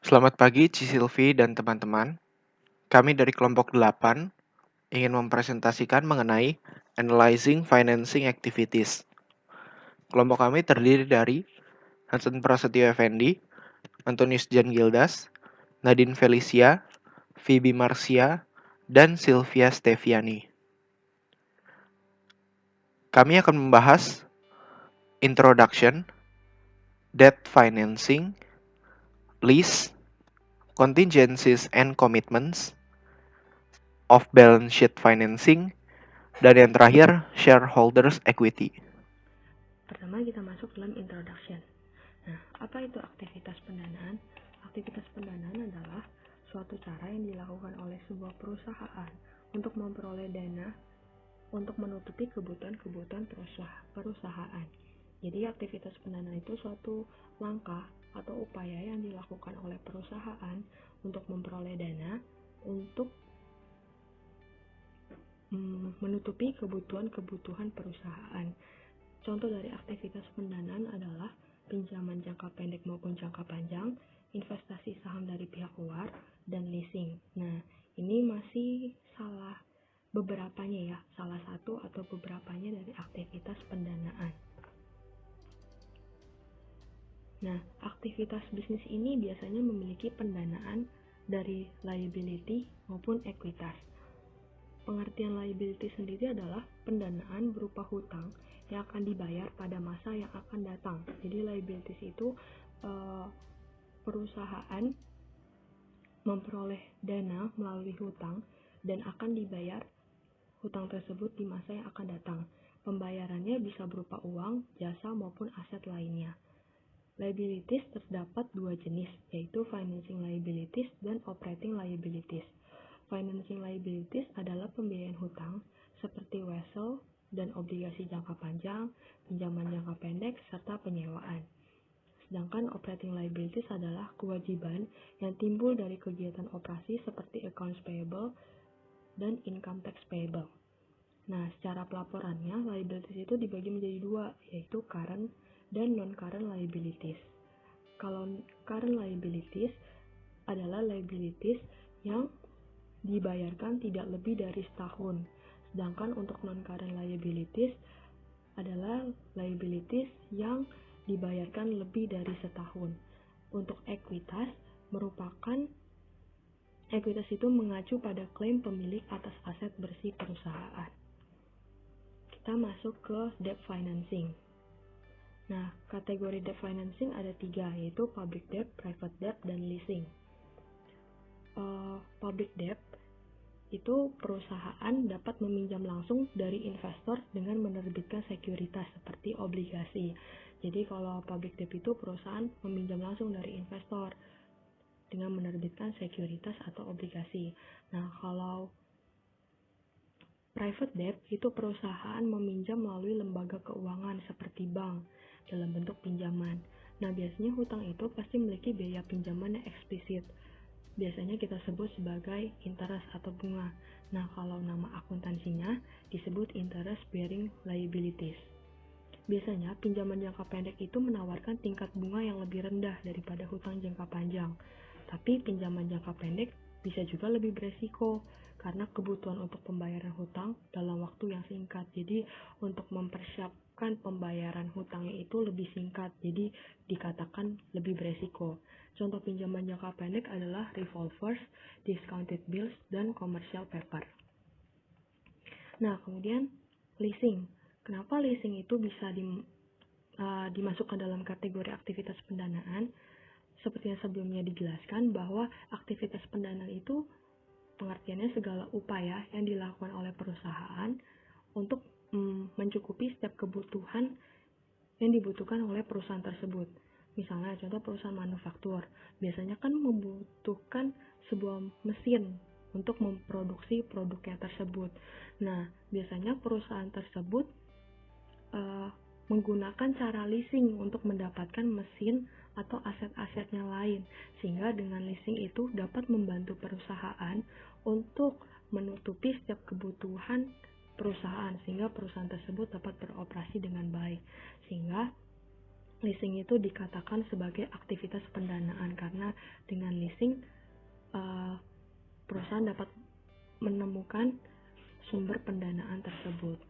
Selamat pagi, Ci Silvi dan teman-teman. Kami dari kelompok 8 ingin mempresentasikan mengenai Analyzing Financing Activities. Kelompok kami terdiri dari Hansen Prasetyo Effendi, Antonius Jan Gildas, Nadine Felicia, Phoebe Marcia, dan Sylvia Steviani. Kami akan membahas Introduction, Debt Financing, Lease, Contingencies and Commitments, Off-Balance Sheet Financing, dan yang terakhir, Shareholders Equity. Pertama kita masuk dalam introduction. Nah, apa itu aktivitas pendanaan? Aktivitas pendanaan adalah suatu cara yang dilakukan oleh sebuah perusahaan untuk memperoleh dana untuk menutupi kebutuhan-kebutuhan perusahaan. Jadi aktivitas pendanaan itu suatu langkah atau upaya yang dilakukan oleh perusahaan untuk memperoleh dana untuk menutupi kebutuhan-kebutuhan perusahaan. Contoh dari aktivitas pendanaan adalah pinjaman jangka pendek maupun jangka panjang, investasi saham dari pihak luar, dan leasing. Nah, ini masih salah satu atau beberapanya dari aktivitas pendanaan. Nah, aktivitas bisnis ini biasanya memiliki pendanaan dari liability maupun ekuitas. Pengertian liability sendiri adalah pendanaan berupa hutang yang akan dibayar pada masa yang akan datang. Jadi liabilities itu perusahaan memperoleh dana melalui hutang dan akan dibayar hutang tersebut di masa yang akan datang. Pembayarannya bisa berupa uang, jasa maupun aset lainnya. Liabilities terdapat dua jenis, yaitu financing liabilities dan operating liabilities. Financing liabilities adalah pembiayaan hutang seperti wesel dan obligasi jangka panjang, pinjaman jangka pendek, serta penyewaan. Sedangkan operating liabilities adalah kewajiban yang timbul dari kegiatan operasi seperti accounts payable dan income tax payable. Nah, secara pelaporannya, liabilities itu dibagi menjadi dua, yaitu current dan non-current liabilities. Kalau current liabilities adalah liabilities yang dibayarkan tidak lebih dari setahun. Sedangkan untuk non-current liabilities adalah liabilities yang dibayarkan lebih dari setahun. Untuk ekuitas itu mengacu pada klaim pemilik atas aset bersih perusahaan. Kita masuk ke debt financing. Nah, kategori debt financing ada 3, yaitu public debt, private debt, dan leasing. Public debt itu perusahaan dapat meminjam langsung dari investor dengan menerbitkan sekuritas seperti obligasi. Jadi kalau public debt itu perusahaan meminjam langsung dari investor dengan menerbitkan sekuritas atau obligasi. Nah, kalau private debt itu perusahaan meminjam melalui lembaga keuangan seperti bank dalam bentuk pinjaman. Nah, biasanya hutang itu pasti memiliki biaya pinjaman yang eksplisit. Biasanya kita sebut sebagai interest atau bunga. Nah, kalau nama akuntansinya disebut interest bearing liabilities. Biasanya pinjaman jangka pendek itu menawarkan tingkat bunga yang lebih rendah daripada hutang jangka panjang. Tapi pinjaman jangka pendek bisa juga lebih beresiko karena kebutuhan untuk pembayaran hutang dalam waktu yang singkat. Jadi untuk mempersiapkan pembayaran hutangnya itu lebih singkat, jadi dikatakan lebih beresiko. Contoh pinjaman jangka pendek adalah revolvers, discounted bills, dan commercial paper. Nah, kemudian leasing. Kenapa leasing itu bisa dimasukkan dalam kategori aktivitas pendanaan? Seperti yang sebelumnya dijelaskan bahwa aktivitas pendanaan itu pengertiannya segala upaya yang dilakukan oleh perusahaan untuk mencukupi setiap kebutuhan yang dibutuhkan oleh perusahaan tersebut. Misalnya contoh perusahaan manufaktur, biasanya kan membutuhkan sebuah mesin untuk memproduksi produknya tersebut. Nah, biasanya perusahaan tersebut menggunakan cara leasing untuk mendapatkan mesin atau aset-asetnya lain, sehingga dengan leasing itu dapat membantu perusahaan untuk menutupi setiap kebutuhan perusahaan, sehingga perusahaan tersebut dapat beroperasi dengan baik. Sehingga leasing itu dikatakan sebagai aktivitas pendanaan karena dengan leasing perusahaan dapat menemukan sumber pendanaan tersebut.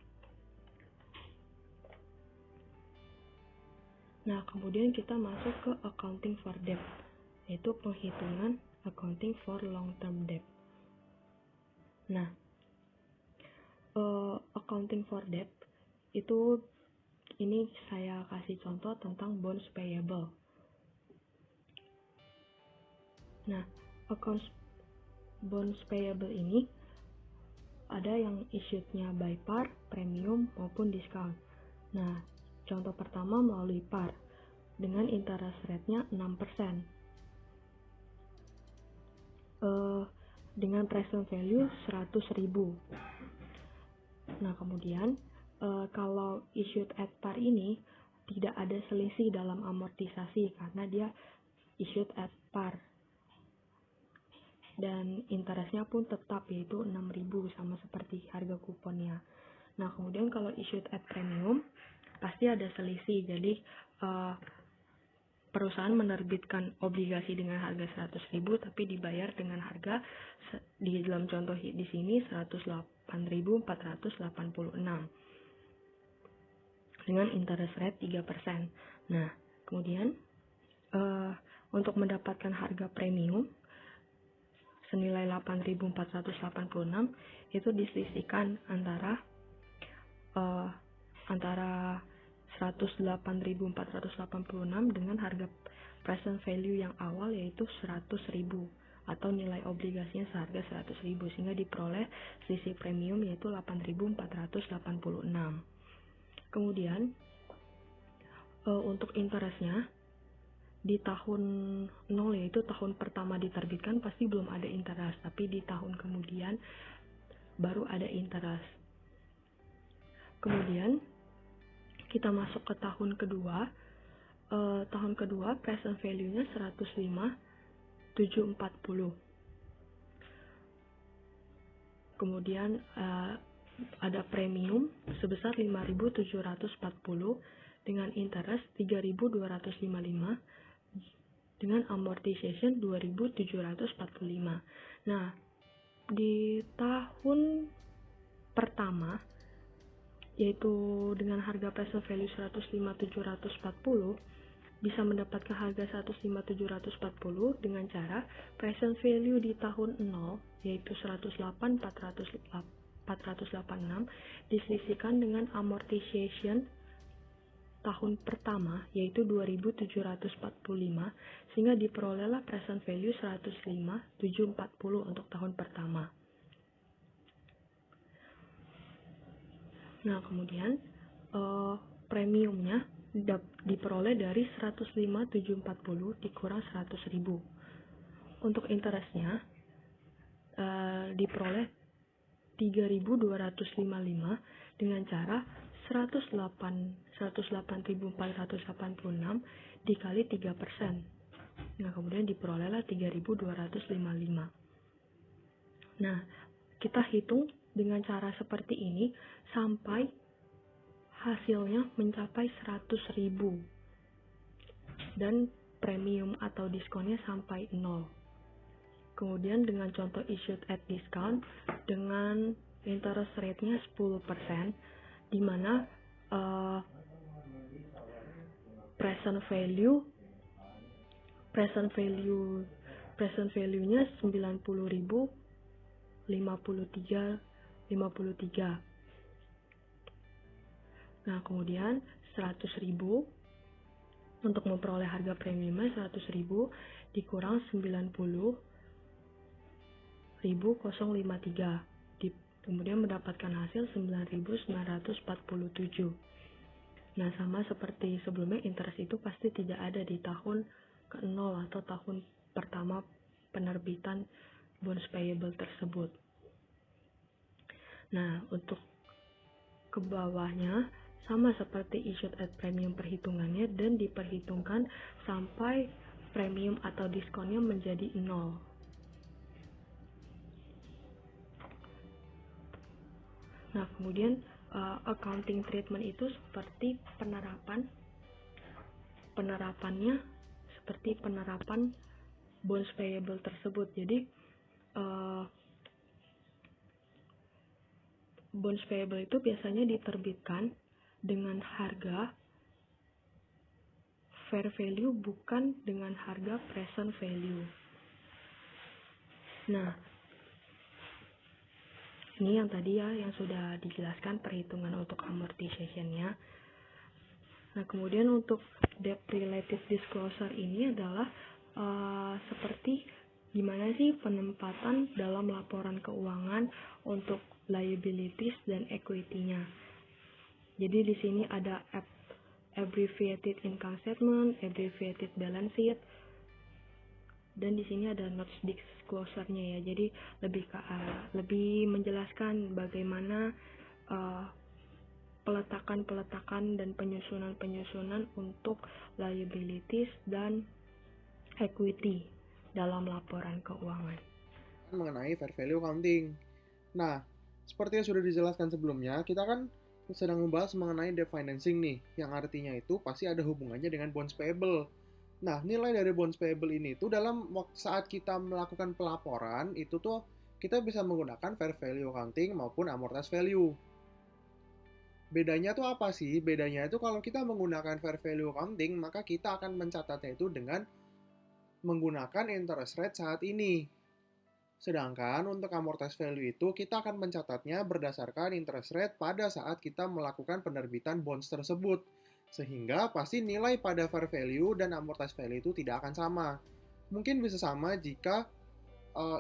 Nah, kemudian kita masuk ke accounting for debt, yaitu penghitungan accounting for long-term debt. Nah, accounting for debt itu ini saya kasih contoh tentang bonds payable. Nah, bonds payable ini ada yang issued-nya by par, premium, maupun discount. Nah, contoh pertama melalui par dengan interest rate-nya 6%. Dengan present value 100.000. Nah, kemudian kalau issued at par ini tidak ada selisih dalam amortisasi karena dia issued at par. Dan interestnya pun tetap, yaitu 6.000 sama seperti harga kuponnya. Nah, kemudian kalau issued at premium pasti ada selisih. Jadi perusahaan menerbitkan obligasi dengan harga 100.000 tapi dibayar dengan harga di dalam contoh di sini 108.486 dengan interest rate 3%. Nah, kemudian untuk mendapatkan harga premium senilai 8.486 itu diselisihkan antara 108.486 dengan harga present value yang awal yaitu 100.000 atau nilai obligasinya seharga 100.000 sehingga diperoleh selisih premium yaitu 8.486. Kemudian untuk interestnya di tahun 0 yaitu tahun pertama diterbitkan pasti belum ada interest, tapi di tahun kemudian baru ada interest. Kemudian kita masuk ke tahun kedua. Tahun kedua present value-nya 105.740. Kemudian ada premium sebesar 5.740 dengan interest 3.255 dengan amortization 2.745. Nah, di tahun pertama yaitu dengan harga present value 105.740 bisa mendapatkan harga 105.740 dengan cara present value di tahun 0 yaitu 108.486 diselisihkan dengan amortization tahun pertama yaitu 2.745 sehingga diperolehlah present value 105.740 untuk tahun pertama. Nah, kemudian premiumnya diperoleh dari 105.740 dikurang 100.000. Untuk interestnya diperoleh 3.255 dengan cara 108.486 dikali 3%. Nah, kemudian diperolehlah 3.255. Nah, kita hitung dengan cara seperti ini sampai hasilnya mencapai 100.000 dan premium atau diskonnya sampai 0. Kemudian dengan contoh issued at discount dengan interest rate-nya 10%, di mana present value-nya 90.053. Nah, kemudian 100.000 untuk memperoleh harga premiumnya 100.000 dikurang 90.053. Kemudian mendapatkan hasil 9.947. Nah, sama seperti sebelumnya, interest itu pasti tidak ada di tahun ke-0 atau tahun pertama penerbitan bonds payable tersebut. Nah, untuk ke bawahnya sama seperti issued at premium perhitungannya dan diperhitungkan sampai premium atau diskonnya menjadi 0. Nah, kemudian accounting treatment itu seperti penerapan penerapannya seperti penerapan bonds payable tersebut. Jadi bonds payable itu biasanya diterbitkan dengan harga fair value, bukan dengan harga present value. Nah, ini yang tadi ya, yang sudah dijelaskan perhitungan untuk amortization-nya. Nah, kemudian untuk debt related disclosure ini adalah seperti gimana sih penempatan dalam laporan keuangan untuk liabilities dan equity-nya. Jadi di sini ada abbreviated income statement, abbreviated balance sheet, dan di sini ada notes disclosure-nya ya. Jadi lebih menjelaskan bagaimana peletakan dan penyusunan untuk liabilities dan equity dalam laporan keuangan. Mengenai fair value accounting. Nah, seperti yang sudah dijelaskan sebelumnya, kita kan sedang membahas mengenai debt financing nih, yang artinya itu pasti ada hubungannya dengan bonds payable. Nah, nilai dari bonds payable ini tuh dalam saat kita melakukan pelaporan, itu tuh kita bisa menggunakan fair value accounting maupun amortized value. Bedanya tuh apa sih? Bedanya itu kalau kita menggunakan fair value accounting, maka kita akan mencatatnya itu dengan menggunakan interest rate saat ini. Sedangkan untuk amortized value itu kita akan mencatatnya berdasarkan interest rate pada saat kita melakukan penerbitan bonds tersebut. Sehingga pasti nilai pada fair value dan amortized value itu tidak akan sama. Mungkin bisa sama jika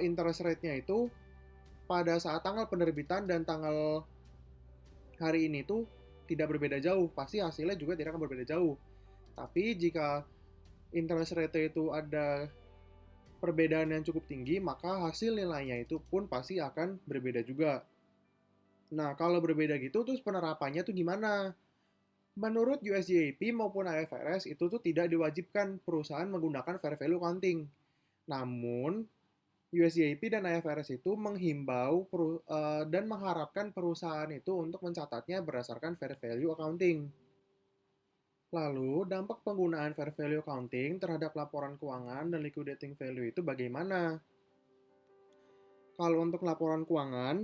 interest rate-nya itu pada saat tanggal penerbitan dan tanggal hari ini tuh tidak berbeda jauh, pasti hasilnya juga tidak akan berbeda jauh. Tapi jika interest rate itu ada perbedaan yang cukup tinggi, maka hasil nilainya itu pun pasti akan berbeda juga. Nah, kalau berbeda gitu, terus penerapannya tuh gimana? Menurut US GAAP maupun IFRS, itu tuh tidak diwajibkan perusahaan menggunakan fair value accounting. Namun, US GAAP dan IFRS itu menghimbau dan mengharapkan perusahaan itu untuk mencatatnya berdasarkan fair value accounting. Lalu, dampak penggunaan fair value accounting terhadap laporan keuangan dan liquidating value itu bagaimana? Kalau untuk laporan keuangan,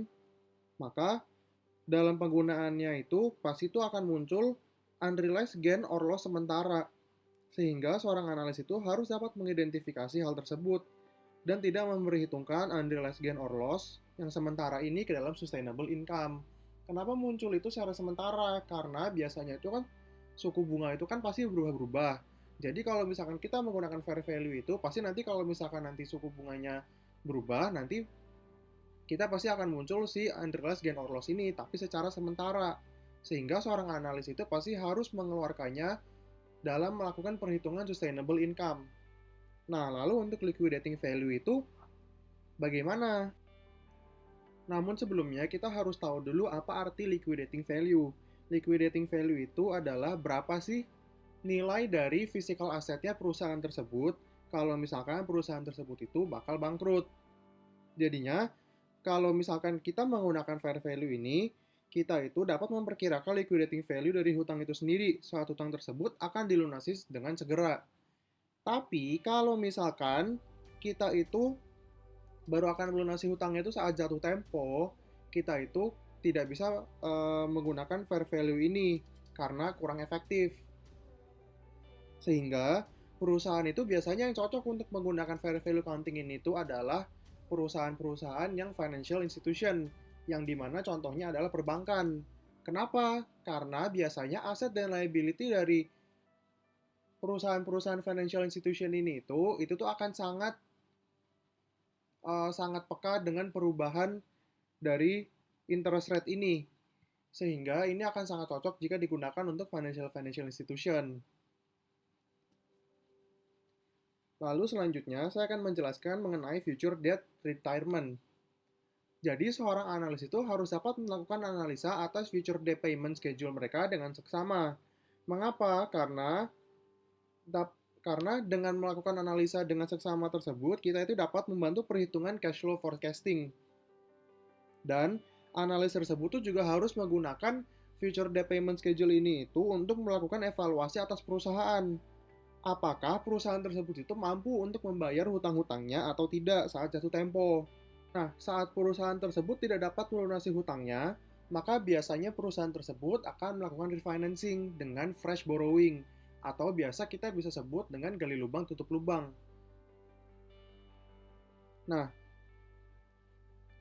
maka dalam penggunaannya itu pasti itu akan muncul unrealized gain or loss sementara. Sehingga seorang analis itu harus dapat mengidentifikasi hal tersebut dan tidak memperhitungkan unrealized gain or loss yang sementara ini ke dalam sustainable income. Kenapa muncul itu secara sementara? Karena biasanya itu kan suku bunga itu kan pasti berubah-berubah. Jadi kalau misalkan kita menggunakan fair value itu, pasti nanti kalau misalkan nanti suku bunganya berubah, nanti kita pasti akan muncul si unrealized gain or loss ini, tapi secara sementara. Sehingga seorang analis itu pasti harus mengeluarkannya dalam melakukan perhitungan sustainable income. Nah, lalu untuk liquidating value itu bagaimana? Namun sebelumnya kita harus tahu dulu apa arti liquidating value. Liquidating value itu adalah berapa sih nilai dari physical assetnya perusahaan tersebut kalau misalkan perusahaan tersebut itu bakal bangkrut. Jadinya, kalau misalkan kita menggunakan fair value ini, kita itu dapat memperkirakan liquidating value dari hutang itu sendiri. Saat hutang tersebut akan dilunasi dengan segera. Tapi kalau misalkan kita itu baru akan melunasi hutangnya itu saat jatuh tempo, kita itu tidak bisa menggunakan fair value ini karena kurang efektif. Sehingga perusahaan itu biasanya yang cocok untuk menggunakan fair value accounting ini itu adalah perusahaan-perusahaan yang financial institution, yang dimana contohnya adalah perbankan. Kenapa? Karena biasanya aset dan liability dari perusahaan-perusahaan financial institution ini itu tuh akan sangat peka dengan perubahan dari interest rate ini. Sehingga ini akan sangat cocok jika digunakan untuk financial institution. Lalu selanjutnya saya akan menjelaskan mengenai future debt retirement. Jadi seorang analis itu harus dapat melakukan analisa atas future debt payment schedule mereka dengan seksama. Mengapa? Karena dengan melakukan analisa dengan seksama tersebut, kita itu dapat membantu perhitungan cash flow forecasting. Dan analis tersebut juga harus menggunakan future debt payment schedule ini itu untuk melakukan evaluasi atas perusahaan. apakah perusahaan tersebut itu mampu untuk membayar hutang-hutangnya atau tidak saat jatuh tempo. Nah, saat perusahaan tersebut tidak dapat melunasi hutangnya, maka biasanya perusahaan tersebut akan melakukan refinancing dengan fresh borrowing, atau biasa kita bisa sebut dengan gali lubang tutup lubang. Nah,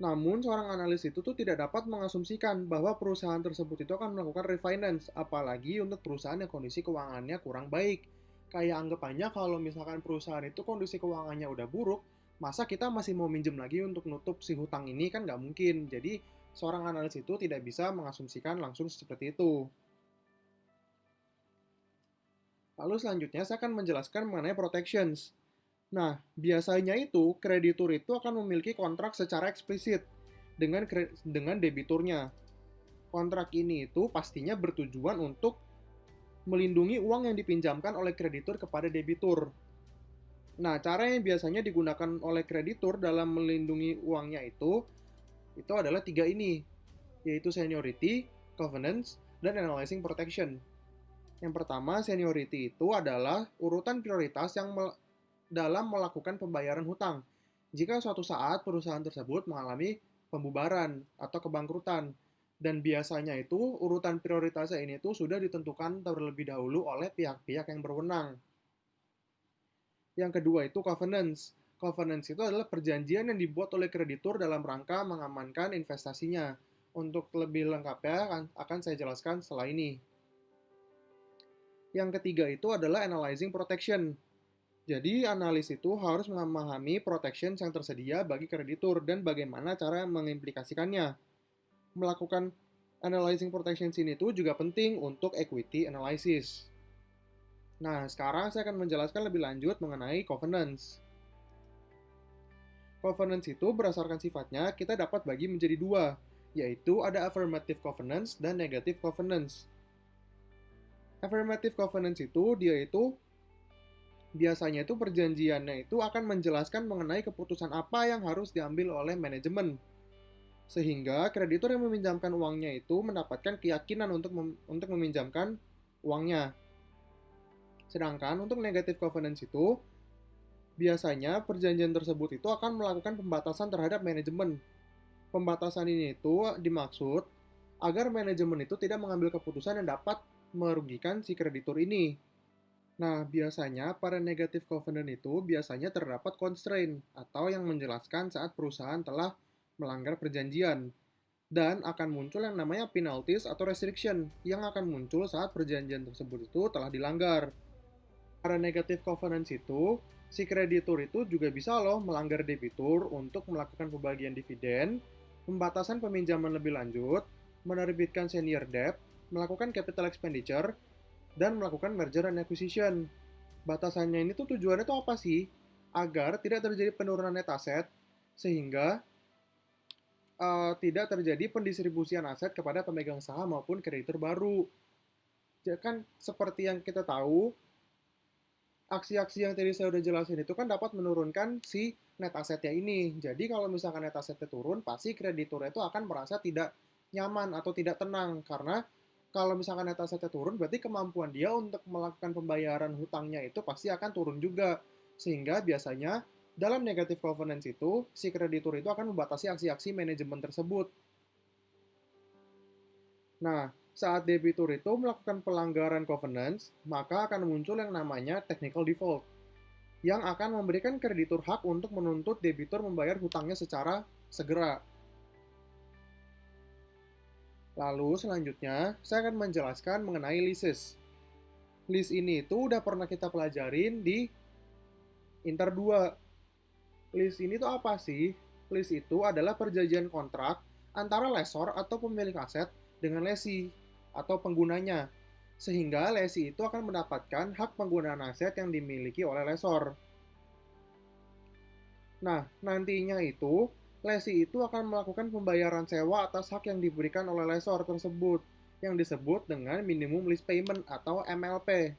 namun seorang analis itu tuh tidak dapat mengasumsikan bahwa perusahaan tersebut itu akan melakukan refinance, apalagi untuk perusahaan yang kondisi keuangannya kurang baik. Kayak anggapannya kalau misalkan perusahaan itu kondisi keuangannya udah buruk, masa kita masih mau minjem lagi untuk nutup si hutang ini, kan nggak mungkin. Jadi seorang analis itu tidak bisa mengasumsikan langsung seperti itu. Lalu selanjutnya saya akan menjelaskan mengenai protections. Nah, biasanya itu kreditur itu akan memiliki kontrak secara eksplisit dengan debiturnya. Kontrak ini itu pastinya bertujuan untuk melindungi uang yang dipinjamkan oleh kreditur kepada debitur. Nah, cara yang biasanya digunakan oleh kreditur dalam melindungi uangnya itu adalah tiga ini, yaitu seniority, covenants, dan analyzing protection. Yang pertama, seniority itu adalah urutan prioritas yang dalam melakukan pembayaran hutang. Jika suatu saat perusahaan tersebut mengalami pembubaran atau kebangkrutan, dan biasanya itu urutan prioritasnya ini tuh sudah ditentukan terlebih dahulu oleh pihak-pihak yang berwenang. Yang kedua itu covenants. Covenants itu adalah perjanjian yang dibuat oleh kreditur dalam rangka mengamankan investasinya. Untuk lebih lengkapnya akan saya jelaskan setelah ini. Yang ketiga itu adalah analyzing protection. Jadi, analis itu harus memahami protection yang tersedia bagi kreditur dan bagaimana cara mengimplikasikannya. Melakukan analyzing protection ini itu juga penting untuk equity analysis. Nah, sekarang saya akan menjelaskan lebih lanjut mengenai covenants. Covenants itu berdasarkan sifatnya kita dapat bagi menjadi dua, yaitu ada affirmative covenants dan negative covenants. Affirmative covenants itu biasanya itu perjanjiannya itu akan menjelaskan mengenai keputusan apa yang harus diambil oleh manajemen. Sehingga kreditur yang meminjamkan uangnya itu mendapatkan keyakinan untuk meminjamkan uangnya. Sedangkan untuk negative covenants itu, biasanya perjanjian tersebut itu akan melakukan pembatasan terhadap manajemen. Pembatasan ini itu dimaksud agar manajemen itu tidak mengambil keputusan yang dapat merugikan si kreditur ini. Nah, biasanya pada negative covenant itu biasanya terdapat constraint atau yang menjelaskan saat perusahaan telah melanggar perjanjian. Dan akan muncul yang namanya penalties atau restriction yang akan muncul saat perjanjian tersebut itu telah dilanggar. Pada negative covenants itu, si kreditur itu juga bisa loh melanggar debitur untuk melakukan pembagian dividen, pembatasan peminjaman lebih lanjut, menerbitkan senior debt, melakukan capital expenditure, dan melakukan merger and acquisition. Batasannya ini tuh tujuannya tuh apa sih? Agar tidak terjadi penurunan net asset, sehingga tidak terjadi pendistribusian aset kepada pemegang saham maupun kreditur baru. Jadi kan seperti yang kita tahu, aksi-aksi yang tadi saya udah jelasin itu kan dapat menurunkan si net asetnya ini. Jadi kalau misalkan net asetnya turun, pasti krediturnya itu akan merasa tidak nyaman atau tidak tenang, karena kalau misalkan net asetnya turun, berarti kemampuan dia untuk melakukan pembayaran hutangnya itu pasti akan turun juga. Sehingga biasanya dalam negative covenants itu, si kreditur itu akan membatasi aksi-aksi manajemen tersebut. Nah, saat debitur itu melakukan pelanggaran covenants, maka akan muncul yang namanya technical default, yang akan memberikan kreditur hak untuk menuntut debitur membayar hutangnya secara segera. Lalu selanjutnya, saya akan menjelaskan mengenai leases. Lease ini itu udah pernah kita pelajarin di Inter 2. Lease ini tuh apa sih? Lease itu adalah perjanjian kontrak antara lessor atau pemilik aset dengan lessee atau penggunanya. Sehingga lessee itu akan mendapatkan hak penggunaan aset yang dimiliki oleh lessor. Nah, nantinya itu lessee itu akan melakukan pembayaran sewa atas hak yang diberikan oleh lessor tersebut, yang disebut dengan minimum lease payment atau MLP.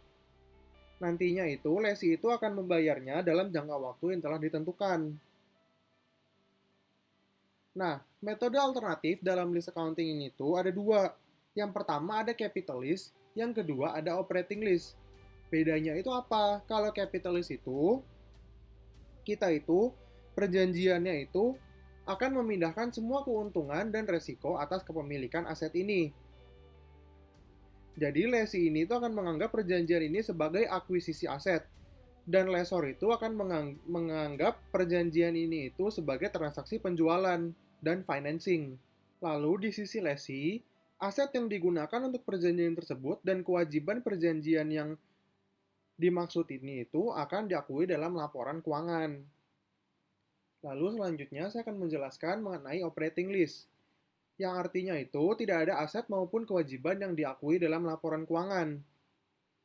Nantinya itu lessee itu akan membayarnya dalam jangka waktu yang telah ditentukan. Nah, metode alternatif dalam lease accounting ini tuh ada dua. Yang pertama ada capital lease, yang kedua ada operating lease. Bedanya itu apa? Kalau kapitalis itu, kita itu perjanjiannya itu akan memindahkan semua keuntungan dan resiko atas kepemilikan aset ini. Jadi lesi ini itu akan menganggap perjanjian ini sebagai akuisisi aset, dan lesor itu akan menganggap perjanjian ini itu sebagai transaksi penjualan dan financing. Lalu di sisi lesi, aset yang digunakan untuk perjanjian tersebut dan kewajiban perjanjian yang dimaksud ini itu akan diakui dalam laporan keuangan. Lalu selanjutnya saya akan menjelaskan mengenai operating list, yang artinya itu tidak ada aset maupun kewajiban yang diakui dalam laporan keuangan.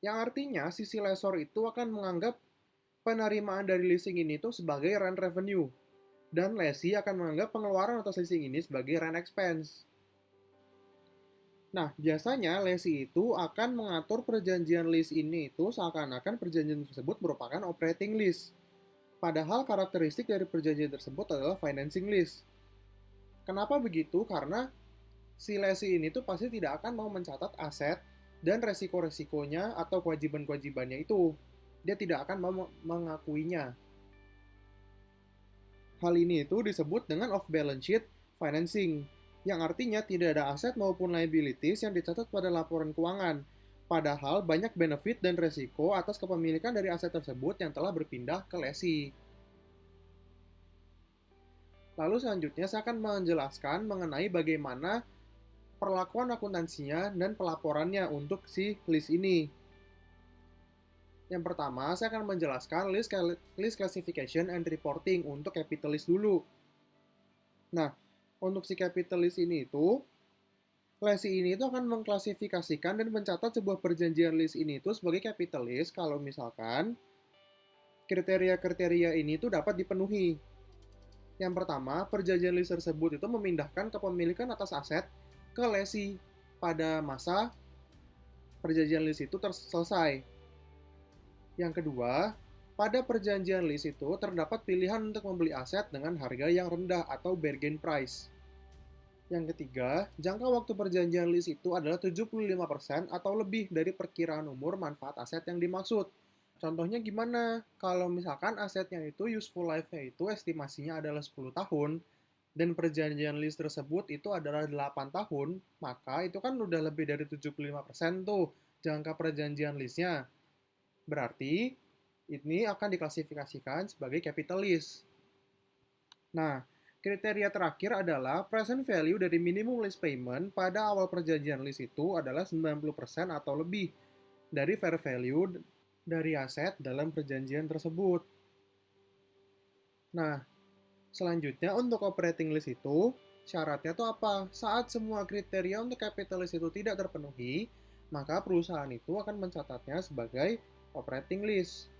Yang artinya sisi lesor itu akan menganggap penerimaan dari leasing ini itu sebagai rent revenue, dan lesi akan menganggap pengeluaran atas leasing ini sebagai rent expense. Nah, biasanya lesi itu akan mengatur perjanjian lease ini itu seakan-akan perjanjian tersebut merupakan operating lease. Padahal karakteristik dari perjanjian tersebut adalah financing lease. Kenapa begitu? Karena si lesi ini tuh pasti tidak akan mau mencatat aset dan resiko-resikonya atau kewajiban-kewajibannya itu. Dia tidak akan mau mengakuinya. Hal ini itu disebut dengan off-balance sheet financing, yang artinya tidak ada aset maupun liabilities yang dicatat pada laporan keuangan. Padahal banyak benefit dan resiko atas kepemilikan dari aset tersebut yang telah berpindah ke lesi. Lalu selanjutnya saya akan menjelaskan mengenai bagaimana perlakuan akuntansinya dan pelaporannya untuk si list ini. Yang pertama, saya akan menjelaskan list classification and reporting untuk capital list dulu. Nah, untuk si capital list ini itu, lesi ini itu akan mengklasifikasikan dan mencatat sebuah perjanjian list ini itu sebagai capital list kalau misalkan kriteria-kriteria ini itu dapat dipenuhi. Yang pertama, perjanjian list tersebut itu memindahkan kepemilikan atas aset ke lesi pada masa perjanjian list itu selesai. Yang kedua, pada perjanjian list itu terdapat pilihan untuk membeli aset dengan harga yang rendah atau bargain price. Yang ketiga, jangka waktu perjanjian list itu adalah 75% atau lebih dari perkiraan umur manfaat aset yang dimaksud. Contohnya gimana? Kalau misalkan asetnya itu useful life-nya itu estimasinya adalah 10 tahun, dan perjanjian list tersebut itu adalah 8 tahun, maka itu kan udah lebih dari 75% tuh jangka perjanjian list-nya. Berarti ini akan diklasifikasikan sebagai capital list. Nah, kriteria terakhir adalah present value dari minimum list payment pada awal perjanjian list itu adalah 90% atau lebih dari fair value dari aset dalam perjanjian tersebut. Nah, selanjutnya untuk operating list itu, syaratnya itu apa? Saat semua kriteria untuk capital list itu tidak terpenuhi, maka perusahaan itu akan mencatatnya sebagai operating list.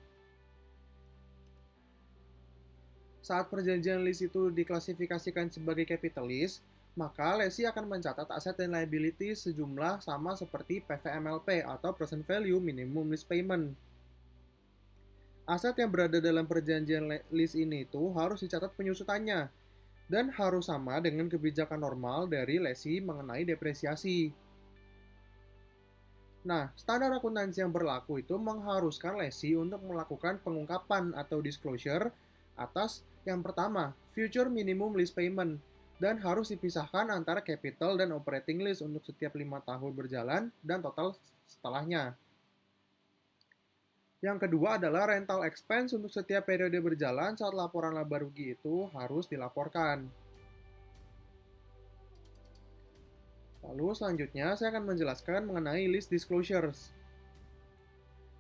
Saat perjanjian list itu diklasifikasikan sebagai capital list, maka lesi akan mencatat aset dan liability sejumlah sama seperti PVMLP atau present value minimum list payment. Aset yang berada dalam perjanjian list ini itu harus dicatat penyusutannya dan harus sama dengan kebijakan normal dari lesi mengenai depresiasi. Nah, standar akuntansi yang berlaku itu mengharuskan lesi untuk melakukan pengungkapan atau disclosure atas yang pertama, future minimum list payment, dan harus dipisahkan antara capital dan operating list untuk setiap 5 tahun berjalan dan total setelahnya. Yang kedua adalah rental expense untuk setiap periode berjalan saat laporan laba rugi itu harus dilaporkan. Lalu selanjutnya saya akan menjelaskan mengenai list disclosures.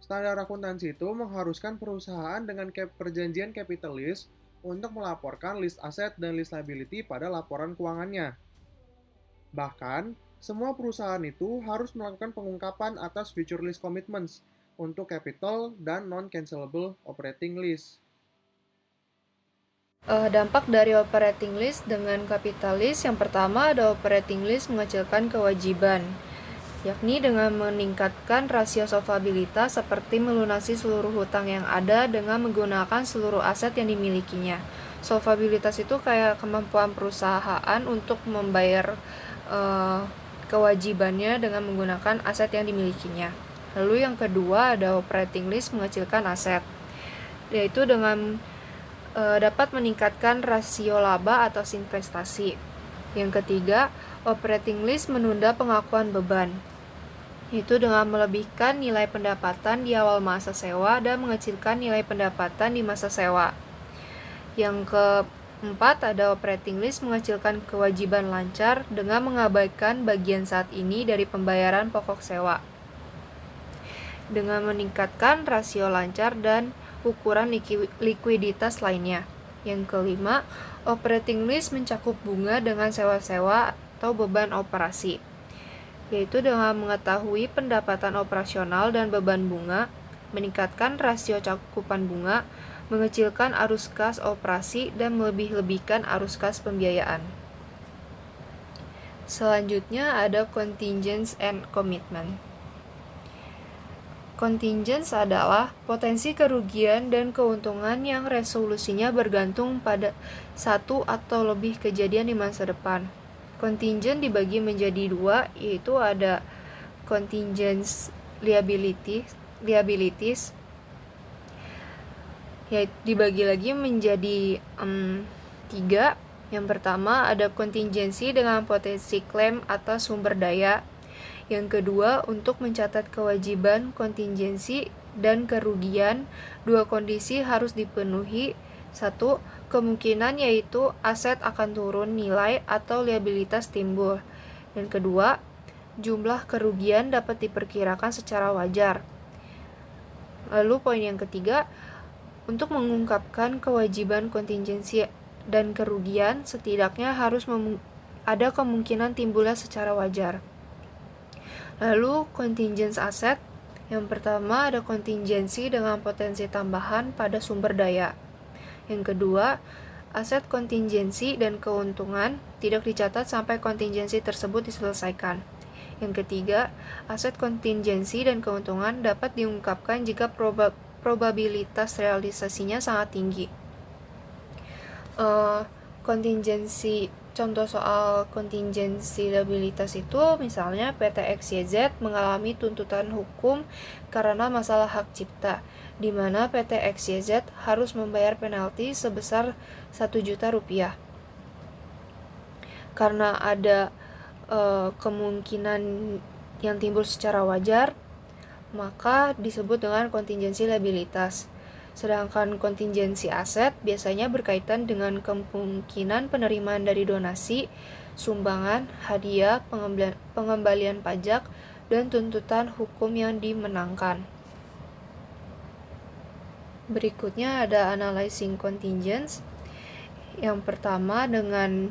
Standar akuntansi itu mengharuskan perusahaan dengan perjanjian capital list untuk melaporkan list aset dan list liability pada laporan keuangannya. Bahkan, semua perusahaan itu harus melakukan pengungkapan atas future list commitments untuk capital dan non-cancelable operating list. Dampak dari operating list dengan capital list, yang pertama ada operating list mengecilkan kewajiban, yakni dengan meningkatkan rasio solvabilitas seperti melunasi seluruh hutang yang ada dengan menggunakan seluruh aset yang dimilikinya. Solvabilitas itu kayak kemampuan perusahaan untuk membayar kewajibannya dengan menggunakan aset yang dimilikinya. Lalu yang kedua ada operating list mengecilkan aset, yaitu dengan dapat meningkatkan rasio laba atas investasi. Yang ketiga, operating list menunda pengakuan beban, yaitu dengan melebihkan nilai pendapatan di awal masa sewa dan mengecilkan nilai pendapatan di masa sewa. Yang keempat, ada operating list mengecilkan kewajiban lancar dengan mengabaikan bagian saat ini dari pembayaran pokok sewa, dengan meningkatkan rasio lancar dan ukuran likuiditas lainnya. Yang kelima, operating list mencakup bunga dengan sewa-sewa atau beban operasi, yaitu dengan mengetahui pendapatan operasional dan beban bunga, meningkatkan rasio cakupan bunga, mengecilkan arus kas operasi, dan melebih-lebihkan arus kas pembiayaan. Selanjutnya ada contingents and commitment. Contingents adalah potensi kerugian dan keuntungan yang resolusinya bergantung pada satu atau lebih kejadian di masa depan. Contingent dibagi menjadi dua, yaitu ada contingents liabilities, yaitu dibagi lagi menjadi 3. Yang pertama ada kontingensi dengan potensi klaim atas sumber daya. Yang kedua, untuk mencatat kewajiban kontingensi dan kerugian, dua kondisi harus dipenuhi. 1. Kemungkinan yaitu aset akan turun nilai atau liabilitas timbul. Dan kedua, jumlah kerugian dapat diperkirakan secara wajar. Lalu poin yang ketiga, untuk mengungkapkan kewajiban kontingensi dan kerugian, setidaknya harus ada kemungkinan timbulnya secara wajar. Lalu contingent asset, yang pertama ada kontingensi dengan potensi tambahan pada sumber daya. Yang kedua, aset kontingensi dan keuntungan tidak dicatat sampai kontingensi tersebut diselesaikan. Yang ketiga, aset kontingensi dan keuntungan dapat diungkapkan jika probabilitas realisasinya sangat tinggi. Contoh soal kontingensi liabilitas itu misalnya PT XYZ mengalami tuntutan hukum karena masalah hak cipta, di mana PT XYZ harus membayar penalti sebesar 1 juta rupiah. Karena ada kemungkinan yang timbul secara wajar, maka disebut dengan kontingensi liabilitas. Sedangkan kontingensi aset biasanya berkaitan dengan kemungkinan penerimaan dari donasi, sumbangan, hadiah, pengembalian pajak, dan tuntutan hukum yang dimenangkan. Berikutnya ada analyzing contingents. Yang pertama dengan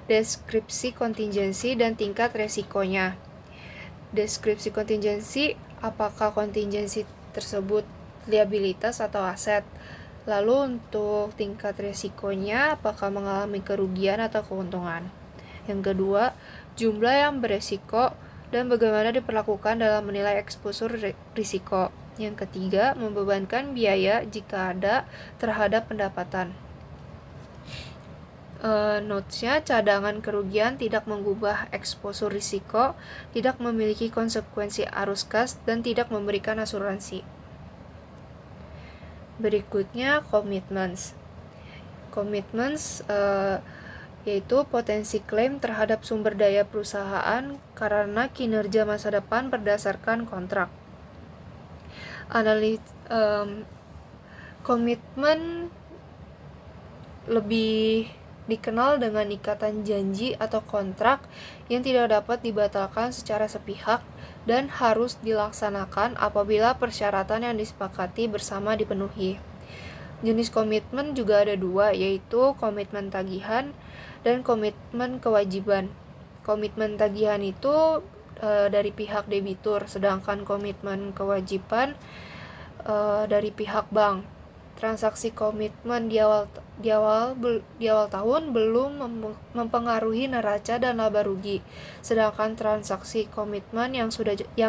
deskripsi kontingensi dan tingkat resikonya. Deskripsi kontingensi, apakah kontingensi tersebut liabilitas atau aset. Lalu untuk tingkat resikonya, apakah mengalami kerugian atau keuntungan. Yang kedua, jumlah yang beresiko dan bagaimana diperlakukan dalam menilai eksposur risiko. Yang ketiga, membebankan biaya jika ada terhadap pendapatan. Notesnya, cadangan kerugian tidak mengubah eksposur risiko, tidak memiliki konsekuensi arus kas, dan tidak memberikan asuransi. Berikutnya commitments. Commitments yaitu potensi klaim terhadap sumber daya perusahaan karena kinerja masa depan berdasarkan kontrak. Komitmen lebih dikenal dengan ikatan janji atau kontrak yang tidak dapat dibatalkan secara sepihak dan harus dilaksanakan apabila persyaratan yang disepakati bersama dipenuhi. Jenis komitmen juga ada dua, yaitu komitmen tagihan dan komitmen kewajiban. Komitmen tagihan itu dari pihak debitur, sedangkan komitmen kewajiban dari pihak bank. Transaksi komitmen di awal tahun belum mempengaruhi neraca dan laba rugi. Sedangkan transaksi komitmen yang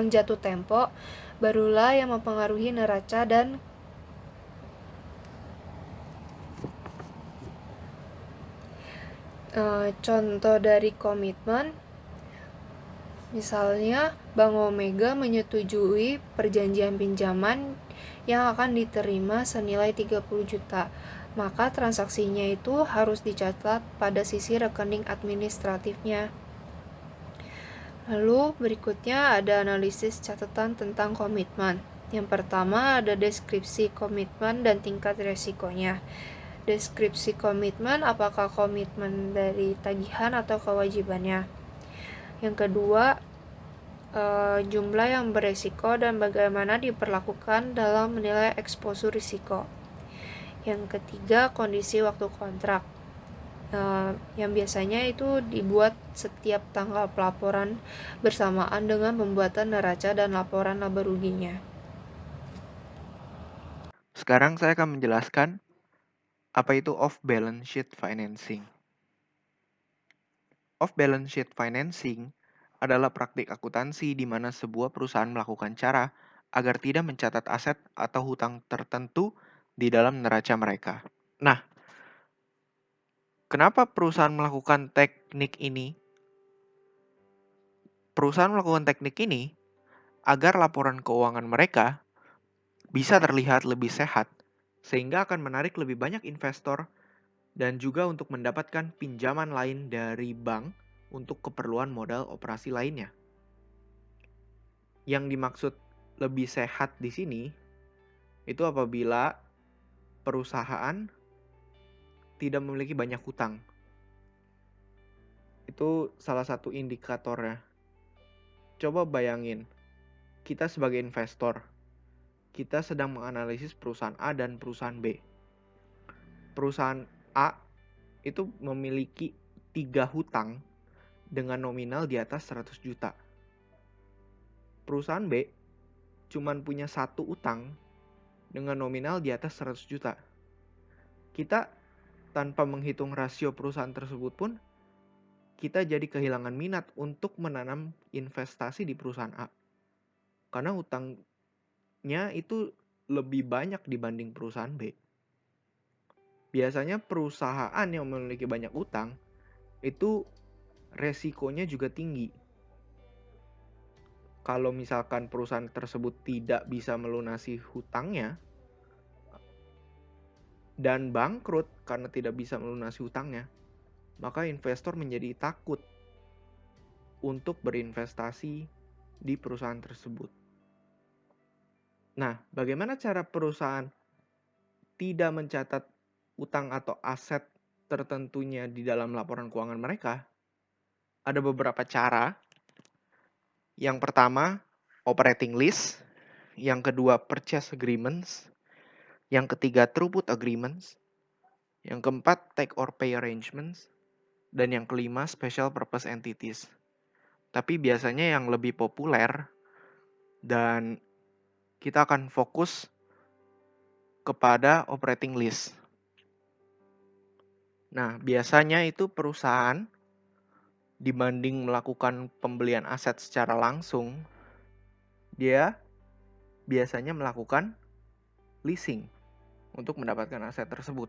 jatuh tempo barulah yang mempengaruhi neraca dan contoh dari komitmen misalnya Bank Omega menyetujui perjanjian pinjaman yang akan diterima senilai 30 juta. Maka transaksinya itu harus dicatat pada sisi rekening administratifnya. Lalu berikutnya ada analisis catatan tentang komitmen. Yang pertama ada deskripsi komitmen dan tingkat resikonya. Deskripsi komitmen, apakah komitmen dari tagihan atau kewajibannya. Yang kedua, jumlah yang beresiko dan bagaimana diperlakukan dalam menilai eksposur risiko. Yang ketiga, kondisi waktu kontrak. Yang biasanya itu dibuat setiap tanggal pelaporan bersamaan dengan pembuatan neraca dan laporan laba ruginya. Sekarang saya akan menjelaskan apa itu off-balance sheet financing. Off-balance sheet financing adalah praktik akuntansi di mana sebuah perusahaan melakukan cara agar tidak mencatat aset atau hutang tertentu di dalam neraca mereka. Nah, kenapa perusahaan melakukan teknik ini? Perusahaan melakukan teknik ini agar laporan keuangan mereka bisa terlihat lebih sehat, sehingga akan menarik lebih banyak investor dan juga untuk mendapatkan pinjaman lain dari bank untuk keperluan modal operasi lainnya. Yang dimaksud lebih sehat di sini itu apabila perusahaan tidak memiliki banyak hutang. Itu salah satu indikatornya. Coba bayangin, kita sebagai investor, kita sedang menganalisis perusahaan A dan perusahaan B. Perusahaan A itu memiliki 3 hutang dengan nominal di atas 100 juta. Perusahaan B cuman punya 1 utang dengan nominal di atas 100 juta. Kita tanpa menghitung rasio perusahaan tersebut pun, kita jadi kehilangan minat untuk menanam investasi di perusahaan A. Karena hutangnya itu lebih banyak dibanding perusahaan B. Biasanya perusahaan yang memiliki banyak utang, itu resikonya juga tinggi. Kalau misalkan perusahaan tersebut tidak bisa melunasi hutangnya, dan bangkrut karena tidak bisa melunasi hutangnya, maka investor menjadi takut untuk berinvestasi di perusahaan tersebut. Nah, bagaimana cara perusahaan tidak mencatat utang atau aset tertentunya di dalam laporan keuangan mereka? Ada beberapa cara. Yang pertama, operating list. Yang kedua, purchase agreements. Yang ketiga, throughput agreements. Yang keempat, take or pay arrangements. Dan yang kelima, special purpose entities. Tapi biasanya yang lebih populer dan kita akan fokus kepada operating list. Nah, biasanya itu perusahaan dibanding melakukan pembelian aset secara langsung, dia biasanya melakukan leasing untuk mendapatkan aset tersebut.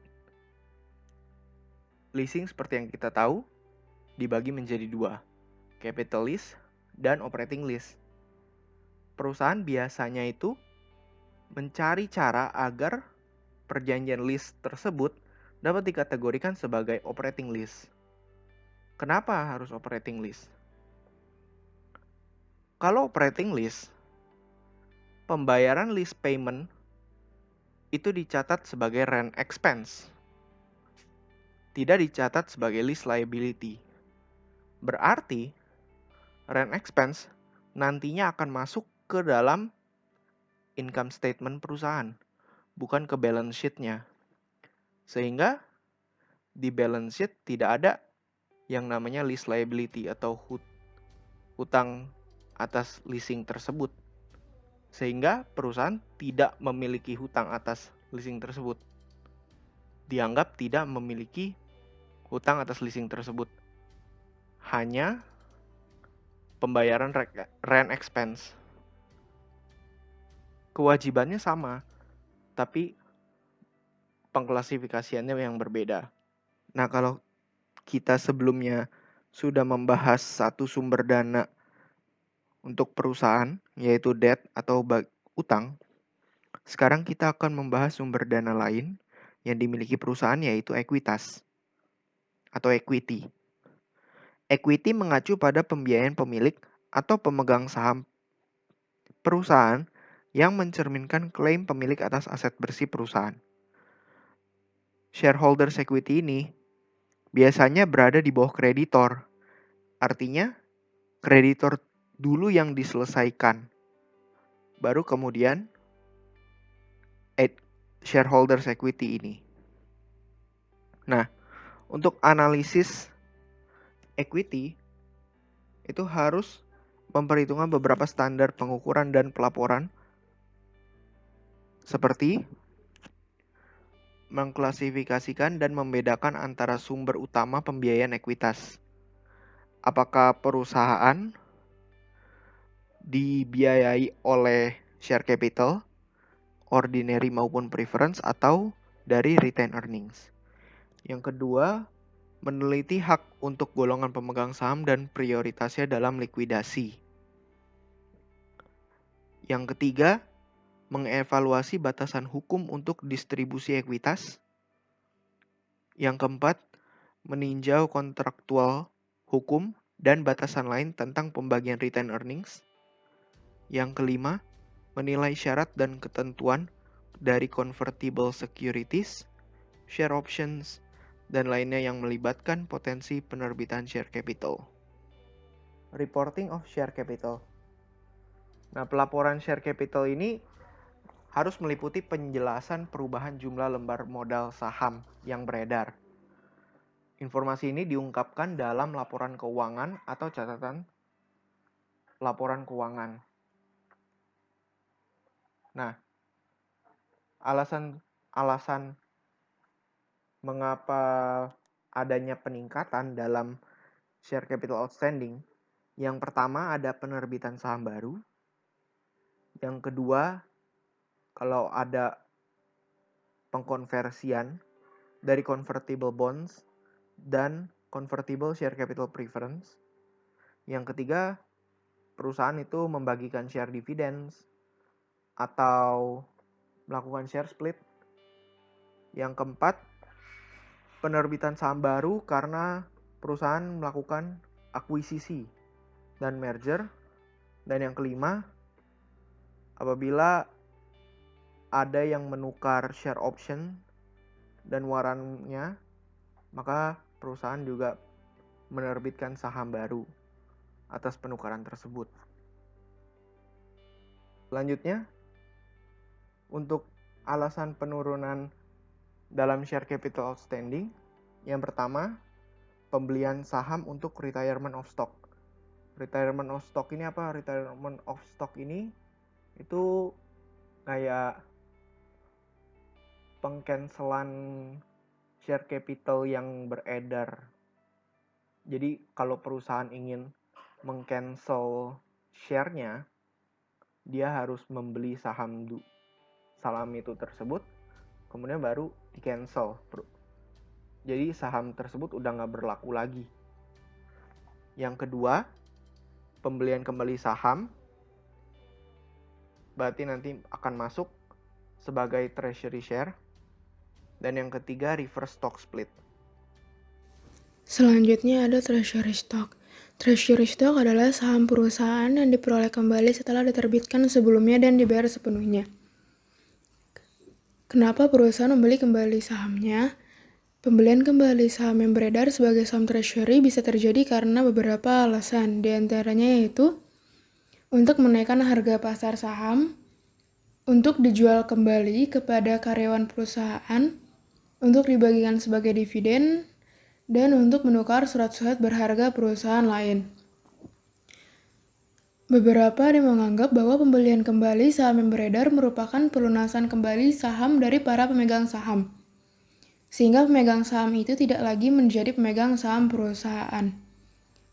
Leasing seperti yang kita tahu dibagi menjadi 2, capital lease dan operating lease. Perusahaan biasanya itu mencari cara agar perjanjian lease tersebut dapat dikategorikan sebagai operating lease. Kenapa harus operating lease? Kalau operating lease, pembayaran lease payment itu dicatat sebagai rent expense, tidak dicatat sebagai lease liability. Berarti, rent expense nantinya akan masuk ke dalam income statement perusahaan, bukan ke balance sheet-nya. Sehingga di balance sheet tidak ada yang namanya lease liability atau hutang atas leasing tersebut. Sehingga perusahaan tidak memiliki hutang atas leasing tersebut. Dianggap tidak memiliki hutang atas leasing tersebut. Hanya pembayaran rent expense. Kewajibannya sama, tapi pengklasifikasiannya yang berbeda. Nah, kalau kita sebelumnya sudah membahas satu sumber dana untuk perusahaan, yaitu debt atau utang, sekarang kita akan membahas sumber dana lain yang dimiliki perusahaan, yaitu ekuitas atau equity. Equity mengacu pada pembiayaan pemilik atau pemegang saham perusahaan yang mencerminkan klaim pemilik atas aset bersih perusahaan. Shareholders equity ini biasanya berada di bawah kreditor. Artinya, kreditor dulu yang diselesaikan. Baru kemudian shareholders equity ini. Nah, untuk analisis equity itu harus memperhitungkan beberapa standar pengukuran dan pelaporan seperti mengklasifikasikan dan membedakan antara sumber utama pembiayaan ekuitas. Apakah perusahaan dibiayai oleh share capital, ordinary maupun preference, atau dari retained earnings. Yang kedua, meneliti hak untuk golongan pemegang saham dan prioritasnya dalam likuidasi. Yang ketiga, mengevaluasi batasan hukum untuk distribusi ekuitas. Yang keempat, meninjau kontraktual hukum dan batasan lain tentang pembagian retained earnings. Yang kelima, menilai syarat dan ketentuan dari convertible securities, share options, dan lainnya yang melibatkan potensi penerbitan share capital. Reporting of share capital. Nah, pelaporan share capital ini harus meliputi penjelasan perubahan jumlah lembar modal saham yang beredar. Informasi ini diungkapkan dalam laporan keuangan atau catatan laporan keuangan. Nah, alasan mengapa adanya peningkatan dalam share capital outstanding. Yang pertama, ada penerbitan saham baru. Yang kedua, kalau ada pengkonversian dari convertible bonds dan convertible share capital preference. Yang ketiga, perusahaan itu membagikan share dividends atau melakukan share split. Yang keempat, penerbitan saham baru karena perusahaan melakukan akuisisi dan merger. Dan yang kelima, apabila ada yang menukar share option dan warannya, maka perusahaan juga menerbitkan saham baru atas penukaran tersebut. Selanjutnya, untuk alasan penurunan dalam share capital outstanding, yang pertama, pembelian saham untuk retirement of stock. Retirement of stock ini apa? Retirement of stock ini itu kayak pengcancelan share capital yang beredar. Jadi kalau perusahaan ingin mengcancel share-nya, dia harus membeli saham itu tersebut, kemudian baru di-cancel. Jadi saham tersebut udah nggak berlaku lagi. Yang kedua, pembelian kembali saham, berarti nanti akan masuk sebagai treasury share. Dan yang ketiga, reverse stock split. Selanjutnya ada treasury stock. Treasury stock adalah saham perusahaan yang diperoleh kembali setelah diterbitkan sebelumnya dan dibayar sepenuhnya. Kenapa perusahaan membeli kembali sahamnya? Pembelian kembali saham yang beredar sebagai saham treasury bisa terjadi karena beberapa alasan, di antaranya yaitu untuk menaikkan harga pasar saham, untuk dijual kembali kepada karyawan perusahaan, untuk dibagikan sebagai dividen, dan untuk menukar surat-surat berharga perusahaan lain. Beberapa ada yang menganggap bahwa pembelian kembali saham yang beredar merupakan pelunasan kembali saham dari para pemegang saham, sehingga pemegang saham itu tidak lagi menjadi pemegang saham perusahaan.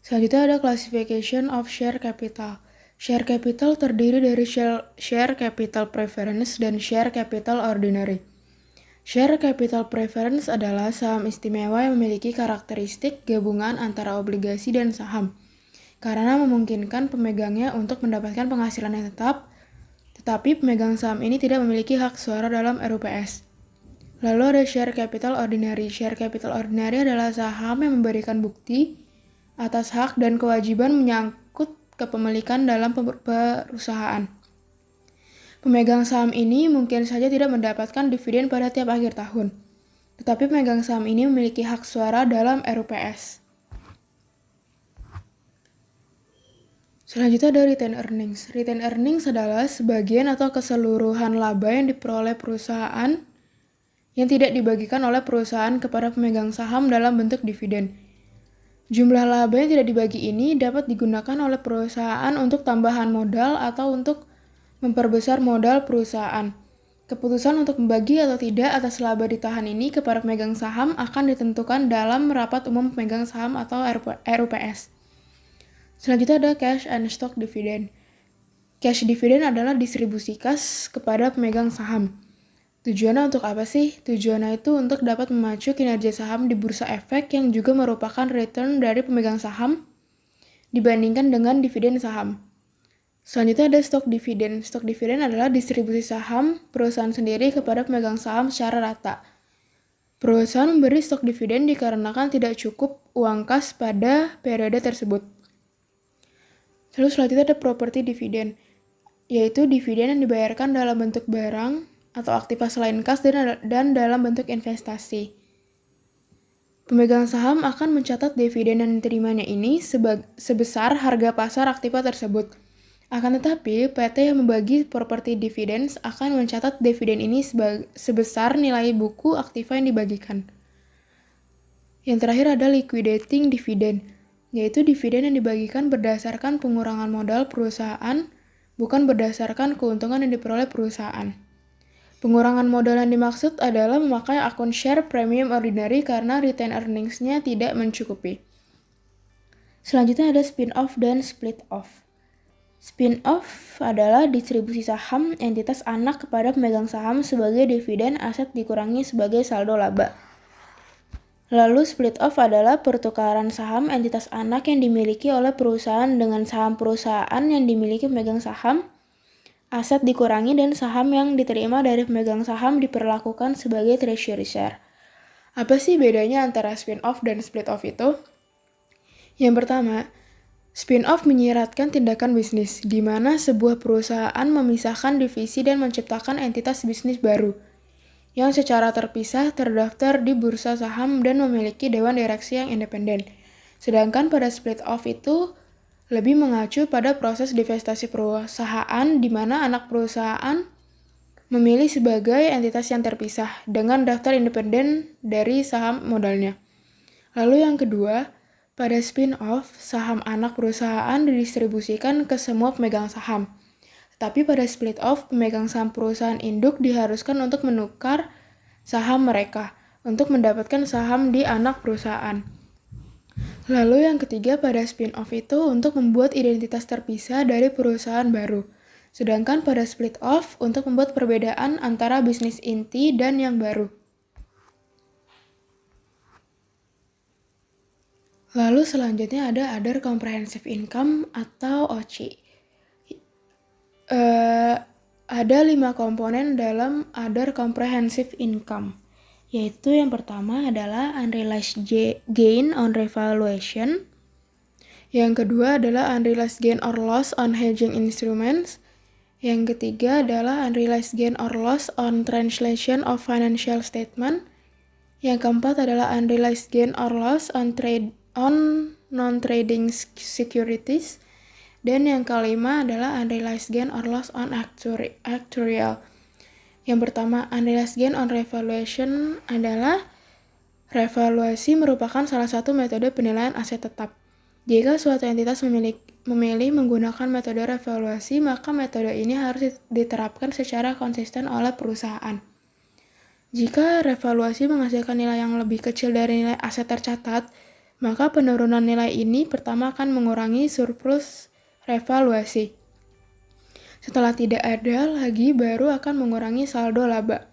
Selanjutnya ada classification of share capital. Share capital terdiri dari share capital preference dan share capital ordinary. Share capital preference adalah saham istimewa yang memiliki karakteristik gabungan antara obligasi dan saham, karena memungkinkan pemegangnya untuk mendapatkan penghasilan yang tetap, tetapi pemegang saham ini tidak memiliki hak suara dalam RUPS. Lalu ada share capital ordinary. Share capital ordinary adalah saham yang memberikan bukti atas hak dan kewajiban menyangkut kepemilikan dalam perusahaan. Pemegang saham ini mungkin saja tidak mendapatkan dividen pada tiap akhir tahun, tetapi pemegang saham ini memiliki hak suara dalam RUPS. Selanjutnya ada retained earnings. Retained earnings adalah sebagian atau keseluruhan laba yang diperoleh perusahaan yang tidak dibagikan oleh perusahaan kepada pemegang saham dalam bentuk dividen. Jumlah laba yang tidak dibagi ini dapat digunakan oleh perusahaan untuk tambahan modal atau untuk memperbesar modal perusahaan. Keputusan untuk membagi atau tidak atas laba ditahan ini kepada pemegang saham akan ditentukan dalam rapat umum pemegang saham atau RUPS. Selanjutnya ada cash and stock dividend. Cash dividend adalah distribusi kas kepada pemegang saham. Tujuannya untuk apa sih? Tujuannya itu untuk dapat memacu kinerja saham di bursa efek yang juga merupakan return dari pemegang saham dibandingkan dengan dividen saham. Selanjutnya ada stock dividend. Stock dividend adalah distribusi saham perusahaan sendiri kepada pemegang saham secara rata. Perusahaan memberi stock dividend dikarenakan tidak cukup uang kas pada periode tersebut. Lalu selanjutnya ada property dividend, yaitu dividen yang dibayarkan dalam bentuk barang atau aktiva selain kas dan dalam bentuk investasi. Pemegang saham akan mencatat dividen yang diterimanya ini sebesar harga pasar aktiva tersebut. Akan tetapi, PT yang membagi property dividends akan mencatat dividen ini sebesar nilai buku aktiva yang dibagikan. Yang terakhir ada liquidating dividend, yaitu dividen yang dibagikan berdasarkan pengurangan modal perusahaan, bukan berdasarkan keuntungan yang diperoleh perusahaan. Pengurangan modal yang dimaksud adalah memakai akun share premium ordinary karena retained earnings-nya tidak mencukupi. Selanjutnya ada spin-off dan split-off. Spin-off adalah distribusi saham entitas anak kepada pemegang saham sebagai dividen aset dikurangi sebagai saldo laba. Lalu split-off adalah pertukaran saham entitas anak yang dimiliki oleh perusahaan dengan saham perusahaan yang dimiliki pemegang saham. Aset dikurangi dan saham yang diterima dari pemegang saham diperlakukan sebagai treasury share. Apa sih bedanya antara spin-off dan split-off itu? Yang pertama, spin-off menyiratkan tindakan bisnis, di mana sebuah perusahaan memisahkan divisi dan menciptakan entitas bisnis baru, yang secara terpisah terdaftar di bursa saham dan memiliki dewan direksi yang independen. Sedangkan pada split-off itu lebih mengacu pada proses divestasi perusahaan, di mana anak perusahaan memilih sebagai entitas yang terpisah dengan daftar independen dari saham modalnya. Lalu yang kedua, pada spin-off, saham anak perusahaan didistribusikan ke semua pemegang saham. Tetapi pada split-off, pemegang saham perusahaan induk diharuskan untuk menukar saham mereka untuk mendapatkan saham di anak perusahaan. Lalu yang ketiga, pada spin-off itu untuk membuat identitas terpisah dari perusahaan baru. Sedangkan pada split-off untuk membuat perbedaan antara bisnis inti dan yang baru. Lalu selanjutnya ada Other Comprehensive Income atau OCI. Ada 5 komponen dalam Other Comprehensive Income, yaitu yang pertama adalah Unrealized Gain on Revaluation, yang kedua adalah Unrealized Gain or Loss on Hedging Instruments, yang ketiga adalah Unrealized Gain or Loss on Translation of Financial Statement, yang keempat adalah Unrealized Gain or Loss on non-trading securities, dan yang kelima adalah unrealized gain or loss on actuarial. Yang pertama, unrealized gain on revaluation adalah revaluasi merupakan salah satu metode penilaian aset tetap. Jika suatu entitas memilih menggunakan metode revaluasi, maka metode ini harus diterapkan secara konsisten oleh perusahaan. Jika revaluasi menghasilkan nilai yang lebih kecil dari nilai aset tercatat, maka penurunan nilai ini pertama akan mengurangi surplus revaluasi. Setelah tidak ada lagi, baru akan mengurangi saldo laba.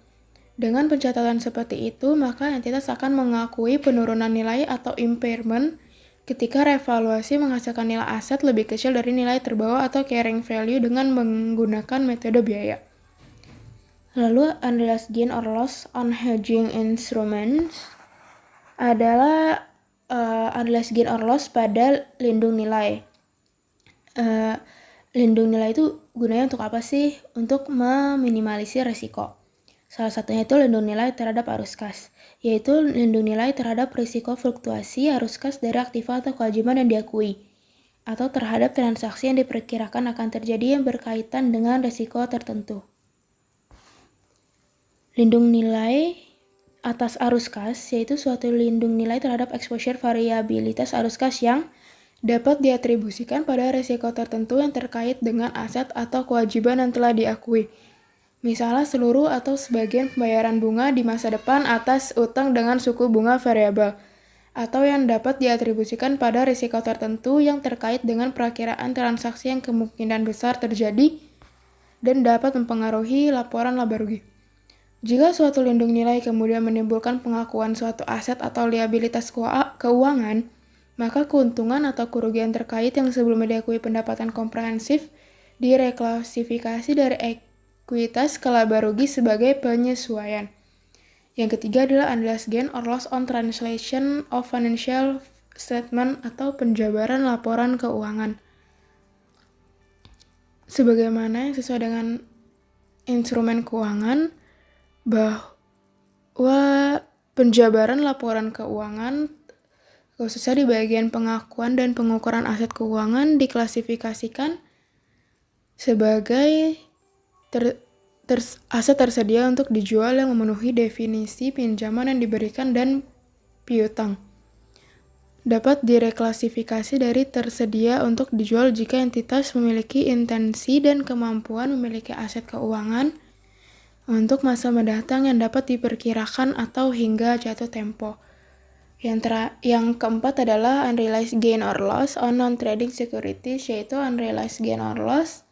Dengan pencatatan seperti itu, maka entitas akan mengakui penurunan nilai atau impairment ketika revaluasi menghasilkan nilai aset lebih kecil dari nilai terbawa atau carrying value dengan menggunakan metode biaya. Lalu unrealized gain or loss on hedging instruments adalah unrealized gain or loss pada lindung nilai. Lindung nilai itu gunanya untuk apa sih? Untuk meminimalisir risiko. Salah satunya itu lindung nilai terhadap arus kas, yaitu lindung nilai terhadap risiko fluktuasi arus kas dari aktiva atau kewajiban yang diakui, atau terhadap transaksi yang diperkirakan akan terjadi yang berkaitan dengan risiko tertentu. Lindung nilai atas arus kas, yaitu suatu lindung nilai terhadap exposure variabilitas arus kas yang dapat diatribusikan pada risiko tertentu yang terkait dengan aset atau kewajiban yang telah diakui. Misalnya seluruh atau sebagian pembayaran bunga di masa depan atas utang dengan suku bunga variabel, atau yang dapat diatribusikan pada risiko tertentu yang terkait dengan perakiraan transaksi yang kemungkinan besar terjadi dan dapat mempengaruhi laporan laba rugi. Jika suatu lindung nilai kemudian menimbulkan pengakuan suatu aset atau liabilitas keuangan, maka keuntungan atau kerugian terkait yang sebelumnya diakui pendapatan komprehensif direklasifikasi dari ekuitas ke laba rugi sebagai penyesuaian. Yang ketiga adalah unrealized gain or loss on translation of financial statement atau penjabaran laporan keuangan. Sebagaimana yang sesuai dengan instrumen keuangan, bahwa penjabaran laporan keuangan khususnya di bagian pengakuan dan pengukuran aset keuangan diklasifikasikan sebagai aset tersedia untuk dijual yang memenuhi definisi pinjaman yang diberikan dan piutang. Dapat direklasifikasi dari tersedia untuk dijual jika entitas memiliki intensi dan kemampuan memiliki aset keuangan untuk masa mendatang yang dapat diperkirakan atau hingga jatuh tempo. Yang keempat adalah unrealized gain or loss on non-trading securities, yaitu unrealized gain or loss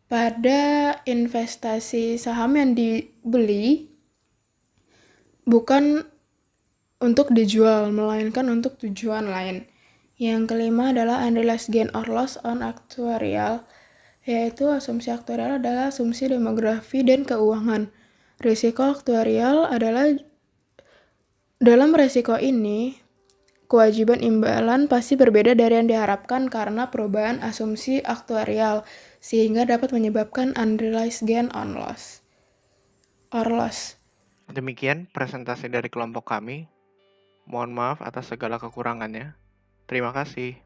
pada investasi saham yang dibeli bukan untuk dijual, melainkan untuk tujuan lain. Yang kelima adalah unrealized gain or loss on actuarial, yaitu asumsi aktuarial adalah asumsi demografi dan keuangan. Risiko aktuarial adalah dalam risiko ini, kewajiban imbalan pasti berbeda dari yang diharapkan karena perubahan asumsi aktuarial, sehingga dapat menyebabkan unrealized gain or loss. Demikian presentasi dari kelompok kami. Mohon maaf atas segala kekurangannya. Terima kasih.